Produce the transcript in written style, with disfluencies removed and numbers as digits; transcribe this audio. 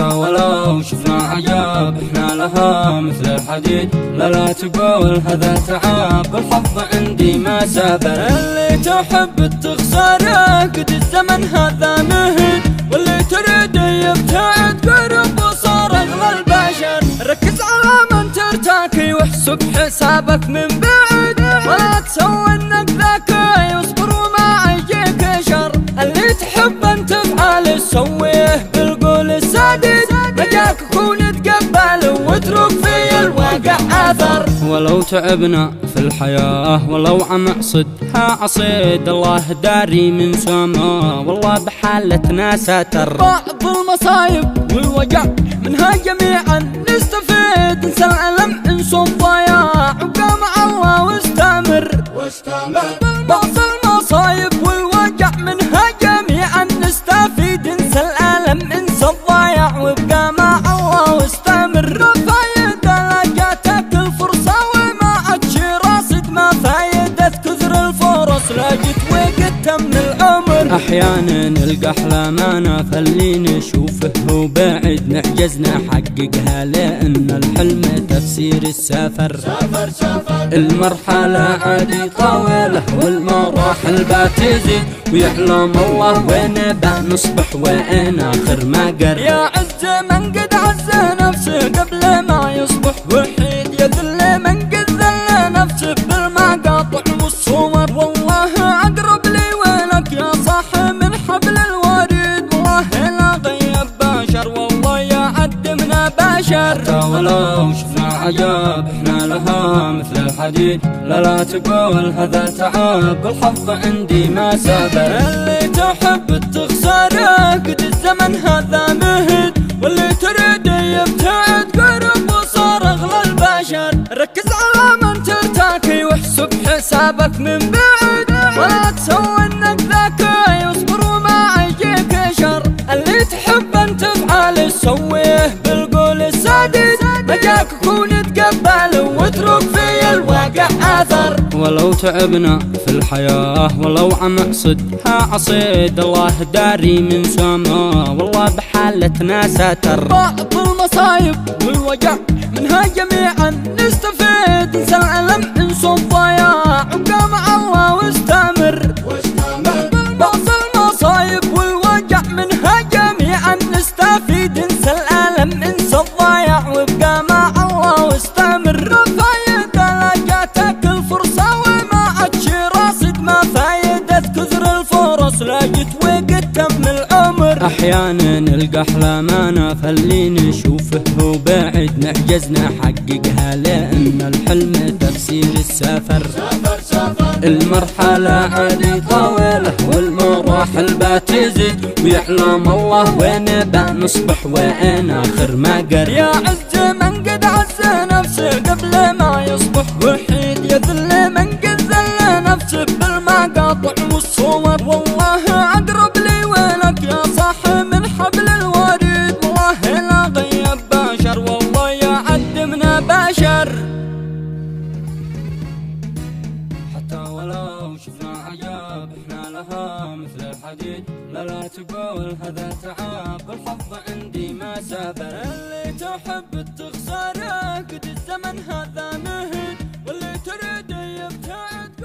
حتى ولو شفنا عجاب احنا لها مثل الحديد. لا تقول هذا تعب الحظ عندي ما سابر. اللي تحب تخسره قد الزمن هذا مهد، واللي تريد يبتعد قرب وصار اغلى البشر. ركز على من ترتاكي واحسب حسابك من بعد، ولا تسوي انك ذكي واصبر وما يجيك شر. اللي تحب ان تفعل سويه بالقول السديد، نجاك كون تقبل واترك في الواقع اثر. ولو تعبنا في الحياة ولو عم عصدها عصيد، الله داري من سما والله بحالتنا ساتر. بعض المصايب والوجع منها جميعا نستفيد، ننسى الألم انسى الضياع وابقى مع الله واستمر. بعض المصايب والوجع منها جميعا نستفيد، ننسى الألم انسى الضياع وابقى مع الله واستمر. ما فايدة لا جاتك الفرصة وما عادش راصد، ما فايدة كثر الفرص لا جيت وقت من العمر. احيانا نلقى احلامنا فاللي نشوفه هو بعيد، نعجز نحققها لان الحلم تفسير السفر. المرحلة عادي طويلة والمراحل بتزيد، ويعلم الله وين بنصبح وين اخر ما قر. يا عز من قد عز نفسه قبل ما يصبح وحيد، يذل من قد ذل نفسه بالمقاطع والصور. والله اقرب لي ولك يا صاح من حبل الوريد، والله لا غيب بشر والله يا عد من بشر. حتى ولو شفنا عجاب احنا لها مثل الحديد، لا تقول هذا تعب الحظ عندي ما سابر. اللي تحب تخسره قد الزمن هذا مهد، واللي تريد يبتعد قرب وصار اغلى البشر. ركز على من ترتاكي واحسب حسابك من بعد، ولا تسوي انك ذكي واصبر وما يجيك شر. اللي تحب ان تفعل سويه بالقول السديد، نجاك كون تقبل واترك في الواقع اثر. ولو تعبنا في الحياة ولو عم عصدها عصيد، الله داري من سما والله بحالتنا ساتر. بعض المصايب والوجع منها جميعا نستفيد، ننسى الألم انسى الضياع وابقى مع الله واستمر. بعض المصايب والوجع منها جميعا نستفيد، ننسى الألم انسى الضياع وابقى مع الله واستمر. ما فايدة لا جاتك الفرصة وما عادش راصد، ما فايدة كثر الفرص لا جيت وقت من العمر. احيانا نلقى احلامنا فاللي نشوفه هو بعيد، نعجز نحققها لان الحلم تفسير السفر. المرحلة عادي طويلة والمراحل بتزيد، ويعلم الله وين بنصبح وين اخر ما قر. يا عز من قد عز نفسه قبل ما يصبح وحيد، يذل من قد ذل نفسه بالمقاطع والصور. والله اقرب لي ولك يا صاح من حبل الوريد، والله لا غيب بشر والله يا عد من بشر. حتى ولو شفنا عجاب احنا لها مثل الحديد، لا تقول هذا تعب الحظ عندي ما سابر. اللي تحب تخسره قد الزمن هذا مهد، واللي تريد يبتعد